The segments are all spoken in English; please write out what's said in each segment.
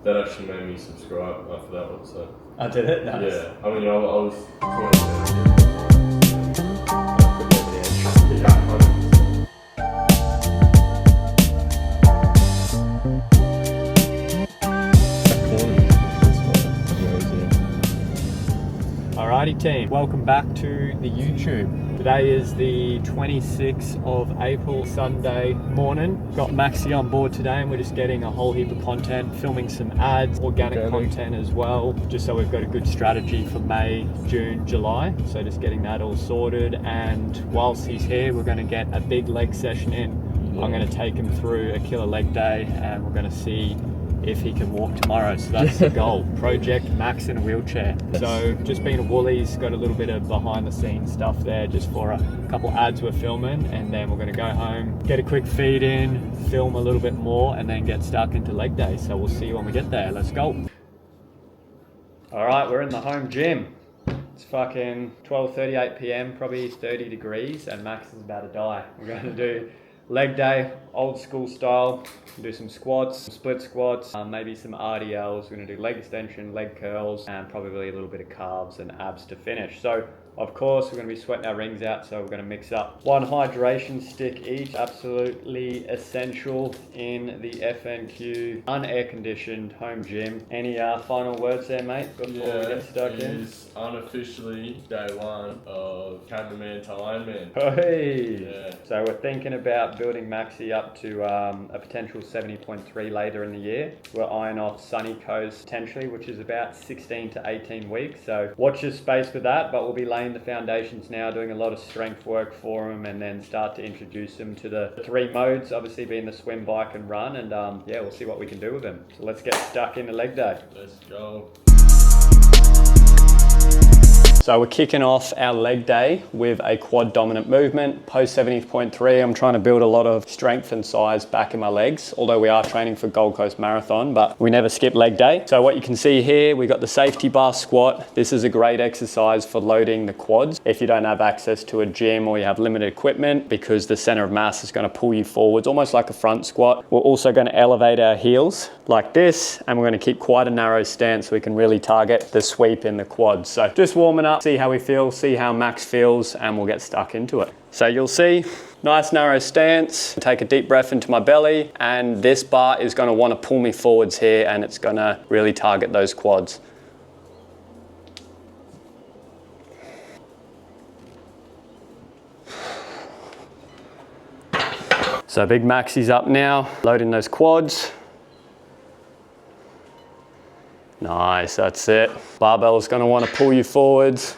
that actually made me subscribe after that one. So. I did it. Nice. Yeah, I mean, I was. Alrighty team, welcome back to the YouTube. Today is the 26th of April, Sunday morning. Got Maxi on board today and we're just getting a whole heap of content, filming some ads, organic content as well, just so we've got a good strategy for May, June, July. So just getting that all sorted, and whilst he's here, we're going to get a big leg session in. I'm going to take him through a killer leg day and we're going to see if he can walk tomorrow. So that's the goal. Project Max in a wheelchair. So just being a Woolies, got a little bit of behind the scenes stuff there just for a couple ads we're filming, and then we're going to go home, get a quick feed in, film a little bit more, and then get stuck into leg day. So we'll see you when we get there. Let's go. All right, we're in the home gym. It's fucking 12:38 p.m, probably 30 degrees, and Max is about to die. We're going to do leg day, old school style. Do some squats, some split squats, maybe some RDLs. We're going to do leg extension, leg curls, and probably a little bit of calves and abs to finish. So of course we're going to be sweating our rings out, so we're going to mix up one hydration stick each. Absolutely essential in the FNQ unair conditioned home gym. Any final words there, mate, before we get stuck in? It is unofficially day one of Cameraman to Ironman. Hey! Yeah. So we're thinking about building Maxi up to a potential 70.3 later in the year. We're eyeing off Sunny Coast potentially, which is about 16 to 18 weeks. So watch this space for that, but we'll be laying the foundations now, doing a lot of strength work for them, and then start to introduce them to the three modes, obviously being the swim, bike and run, and yeah, we'll see what we can do with them. So let's get stuck into leg day. Let's go. So we're kicking off our leg day with a quad dominant movement. Post 70.3, I'm trying to build a lot of strength and size back in my legs, although we are training for Gold Coast Marathon, but we never skip leg day. So what you can see here, we got the safety bar squat. This is a great exercise for loading the quads if you don't have access to a gym or you have limited equipment, because the center of mass is going to pull you forwards, almost like a front squat. We're also going to elevate our heels like this, and we're going to keep quite a narrow stance so we can really target the sweep in the quads. So just warming up, see how we feel, see how Max feels, and we'll get stuck into it. So you'll see, nice narrow stance, take a deep breath into my belly, and this bar is going to want to pull me forwards here, and it's going to really target those quads. So big Maxi's up now, loading those quads. Nice, that's it. Barbell's going to want to pull you forwards.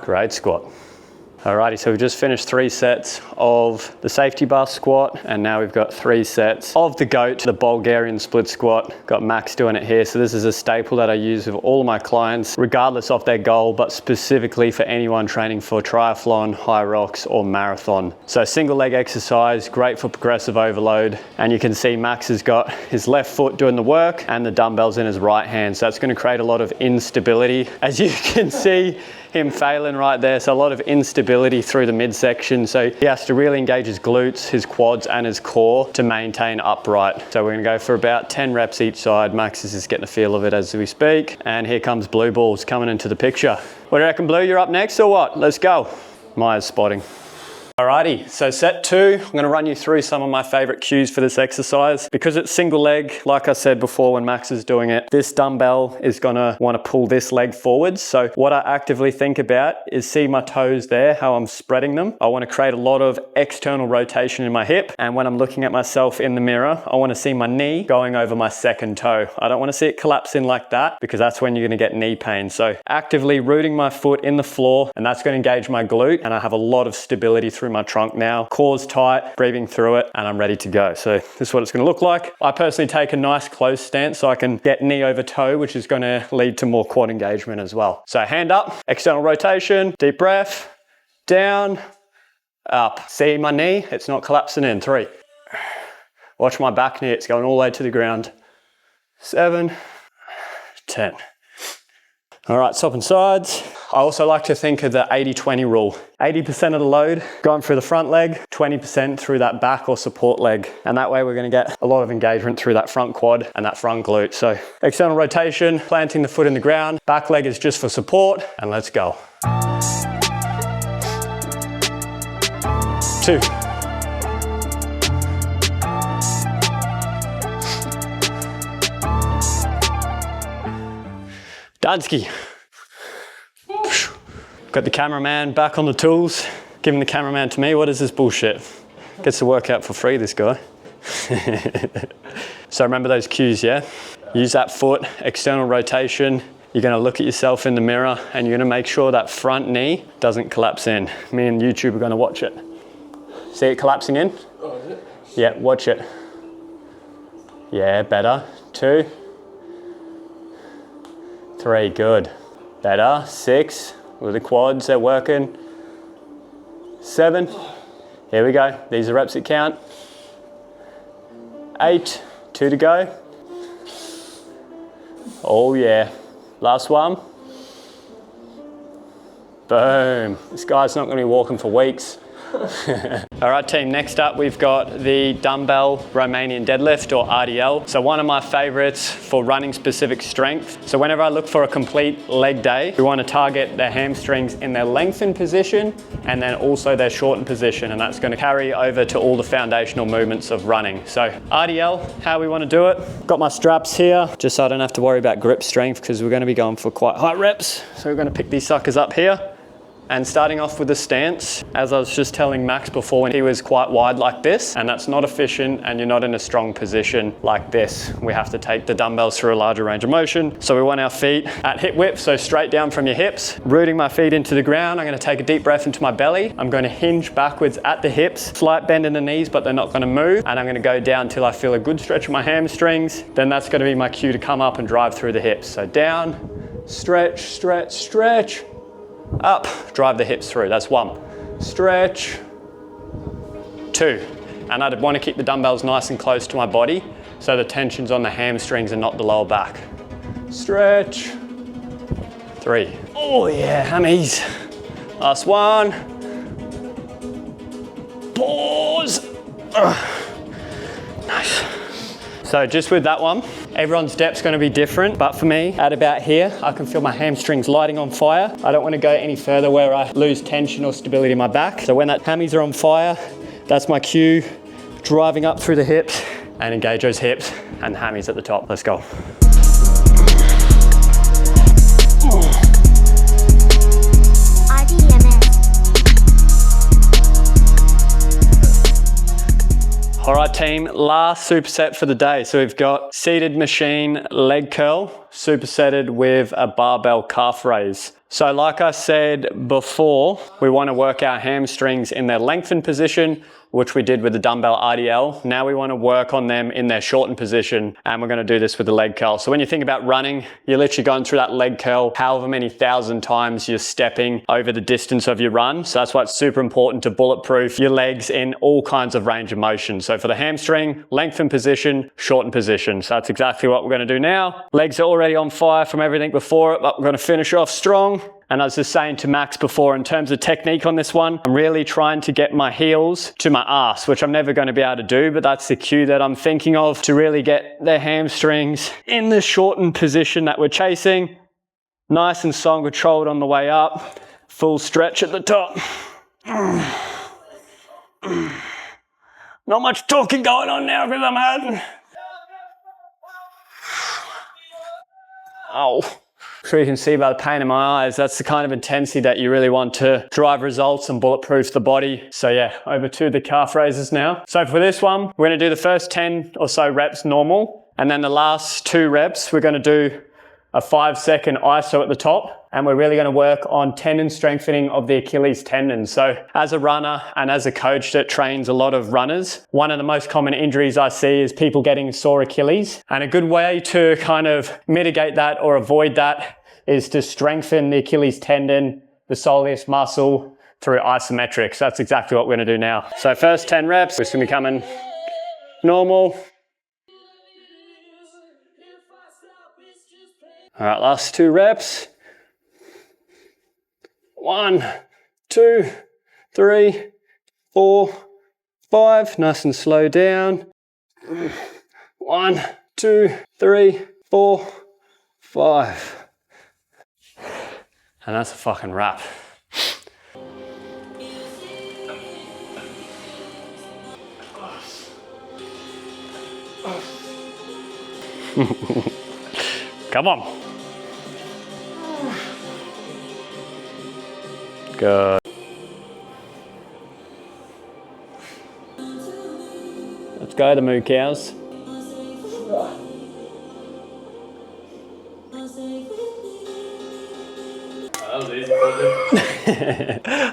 Great squat. Alrighty, so we've just finished 3 sets of the safety bar squat, and now we've got 3 sets of the GOAT, the Bulgarian split squat. Got Max doing it here. So this is a staple that I use with all of my clients, regardless of their goal, but specifically for anyone training for triathlon, high rocks, or marathon. So single leg exercise, great for progressive overload. And you can see Max has got his left foot doing the work and the dumbbells in his right hand. So that's going to create a lot of instability. As you can see, him failing right there, so a lot of instability through the midsection. So he has to really engage his glutes, his quads and his core to maintain upright. So we're gonna go for about 10 reps each side. Max is just getting a feel of it as we speak. And here comes Blue Balls coming into the picture. What do you reckon, Blue? You're up next or what? Let's go. Maya's spotting. Alrighty, so set 2, I'm gonna run you through some of my favorite cues for this exercise. Because it's single leg, like I said before when Max is doing it, this dumbbell is gonna wanna pull this leg forwards. So what I actively think about is see my toes there, how I'm spreading them. I wanna create a lot of external rotation in my hip. And when I'm looking at myself in the mirror, I wanna see my knee going over my second toe. I don't wanna see it collapse in like that, because that's when you're gonna get knee pain. So actively rooting my foot in the floor, and that's gonna engage my glute, and I have a lot of stability through my trunk now. Core's tight, breathing through it, and I'm ready to go. So this is what it's going to look like. I personally take a nice closed stance so I can get knee over toe, which is going to lead to more quad engagement as well. So hand up, external rotation, deep breath, down, up. See my knee? It's not collapsing in. 3. Watch my back knee. It's going all the way to the ground. 7, 10. All right, swapping sides. I also like to think of the 80-20 rule. 80% of the load going through the front leg, 20% through that back or support leg. And that way we're gonna get a lot of engagement through that front quad and that front glute. So external rotation, planting the foot in the ground, back leg is just for support, and let's go. 2. Dansky. Got the cameraman back on the tools, giving the cameraman to me. What is this bullshit? Gets to work out for free, this guy. So remember those cues, yeah? Use that foot, external rotation. You're gonna look at yourself in the mirror and you're gonna make sure that front knee doesn't collapse in. Me and YouTube are gonna watch it. See it collapsing in? Oh, is it? Yeah, watch it. Yeah, better. 2. 3, good. Better. 6, with the quads, they're working. 7, here we go. These are reps that count. 8, 2 to go. Oh yeah. Last one. Boom. This guy's not gonna be walking for weeks. All right, team, next up we've got the dumbbell Romanian deadlift, or RDL. So one of my favorites for running specific strength. So whenever I look for a complete leg day, we want to target their hamstrings in their lengthened position and then also their shortened position, and that's going to carry over to all the foundational movements of running. So RDL, how we want to do it. Got my straps here, just so I don't have to worry about grip strength, because we're going to be going for quite high reps. So we're going to pick these suckers up here. And starting off with the stance, as I was just telling Max before, when he was quite wide like this, and that's not efficient, and you're not in a strong position like this. We have to take the dumbbells through a larger range of motion. So we want our feet at hip width, so straight down from your hips. Rooting my feet into the ground, I'm gonna take a deep breath into my belly. I'm gonna hinge backwards at the hips, slight bend in the knees, but they're not gonna move. And I'm gonna go down till I feel a good stretch of my hamstrings. Then that's gonna be my cue to come up and drive through the hips. So down, stretch, stretch, stretch. Up, drive the hips through. That's 1. Stretch. 2. And I'd want to keep the dumbbells nice and close to my body so the tension's on the hamstrings and not the lower back. Stretch. 3. Oh yeah, hammies. Last 1. Pause. Nice. So just with that one, everyone's depth's gonna be different, but for me, at about here, I can feel my hamstrings lighting on fire. I don't wanna go any further where I lose tension or stability in my back. So when that hammies are on fire, that's my cue, driving up through the hips and engage those hips and the hammies at the top. Let's go. All right, team, last superset for the day. So we've got seated machine leg curl, supersetted with a barbell calf raise. So like I said before, we want to work our hamstrings in their lengthened position, which we did with the dumbbell RDL. Now we want to work on them in their shortened position, and we're going to do this with the leg curl. So when you think about running, you're literally going through that leg curl however many thousand times you're stepping over the distance of your run. So that's why it's super important to bulletproof your legs in all kinds of range of motion. So for the hamstring, lengthened position, shortened position. So that's exactly what we're going to do now. Legs are already on fire from everything before it, but we're going to finish off strong. And I was just saying to Max before, in terms of technique on this one, I'm really trying to get my heels to my ass, which I'm never going to be able to do, but that's the cue that I'm thinking of to really get their hamstrings in the shortened position that we're chasing. Nice and song controlled on the way up. Full stretch at the top. Not much talking going on now because I'm hurting. Oh. Sure you can see by the pain in my eyes, that's the kind of intensity that you really want to drive results and bulletproof the body. So yeah, over to the calf raises now. So for this one, we're going to do the first 10 or so reps normal, and then the last 2 reps, we're going to do a 5-second ISO at the top, and we're really going to work on tendon strengthening of the Achilles tendon. So as a runner and as a coach that trains a lot of runners, one of the most common injuries I see is people getting sore Achilles. And a good way to kind of mitigate that or avoid that is to strengthen the Achilles tendon, the soleus muscle, through isometrics. That's exactly what we're going to do now. So first 10 reps, we're just going to be coming normal. All right, last 2 reps. 1, 2, 3, 4, 5. Nice and slow down. 1, 2, 3, 4, 5. And that's a fucking wrap. Come on. Good. Let's go, the moo cows. That was easy.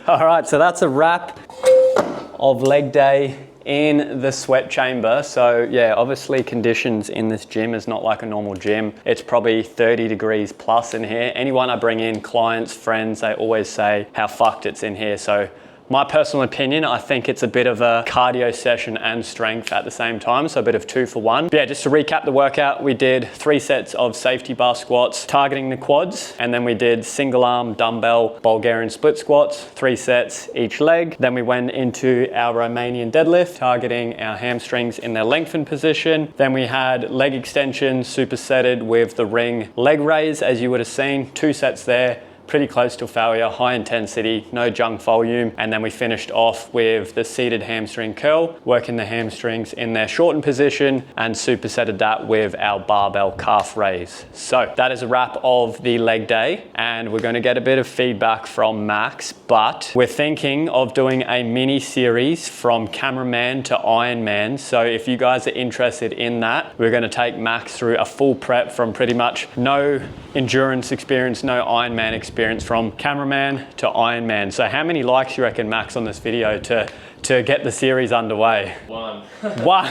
All right, so that's a wrap of leg day in the sweat chamber. So yeah, obviously conditions in this gym is not like a normal gym. It's probably 30 degrees plus in here. Anyone I bring in, clients, friends, they always say how fucked it's in here. So my personal opinion, I think it's a bit of a cardio session and strength at the same time, so a bit of 2 for 1. But yeah, just to recap the workout, we did 3 sets of safety bar squats targeting the quads, and then we did single arm dumbbell Bulgarian split squats, 3 sets each leg. Then we went into our Romanian deadlift, targeting our hamstrings in their lengthened position. Then we had leg extensions supersetted with the ring leg raise, as you would have seen, 2 sets there. Pretty close to failure, high intensity, no junk volume. And then we finished off with the seated hamstring curl, working the hamstrings in their shortened position, and supersetted that with our barbell calf raise. So that is a wrap of the leg day, and we're gonna get a bit of feedback from Max, but we're thinking of doing a mini series from cameraman to Ironman. So if you guys are interested in that, we're gonna take Max through a full prep from pretty much no endurance experience, no Ironman experience, from cameraman to Ironman. So how many likes you reckon, Max, on this video to get the series underway? 1. 1.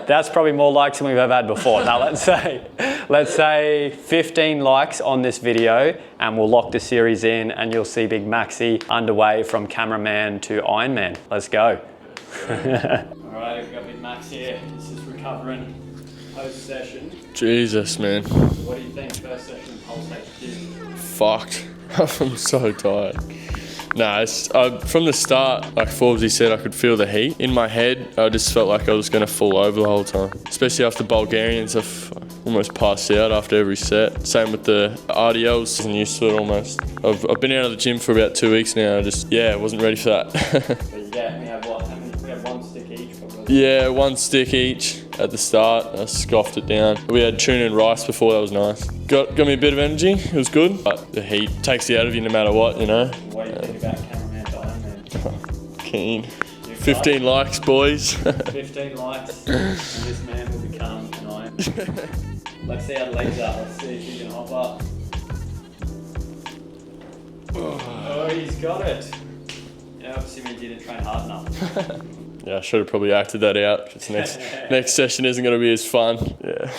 That's probably more likes than we've ever had before. Now let's say 15 likes on this video, and we'll lock the series in, and you'll see Big Maxi underway from cameraman to Ironman. Let's go. All right, we've got Big Max here. This is recovering post session. Jesus, man. What do you think first session pulse HQ? Fucked. I'm so tired. Nah, from the start, like Forbesy said, I could feel the heat in my head. I just felt like I was going to fall over the whole time. Especially after Bulgarians, I've almost passed out after every set. Same with the RDLs, I'm used to it almost. I've been out of the gym for about 2 weeks now. I wasn't ready for that. But yeah, we have what? How many? We have 1 stick each probably. Yeah, 1 stick each at the start. I scoffed it down. We had tuna and rice before, that was nice. Got me a bit of energy, it was good. But the heat takes you out of you no matter what, you know. What do you think about cameraman to Ironman? Keen. 15 likes, boys. 15 likes, and this man will become an Ironman. Let's see how the legs are. Let's see if he can hop up. Oh, he's got it. Yeah, obviously we didn't train hard enough. Yeah, I should have probably acted that out. Next session isn't going to be as fun. Yeah.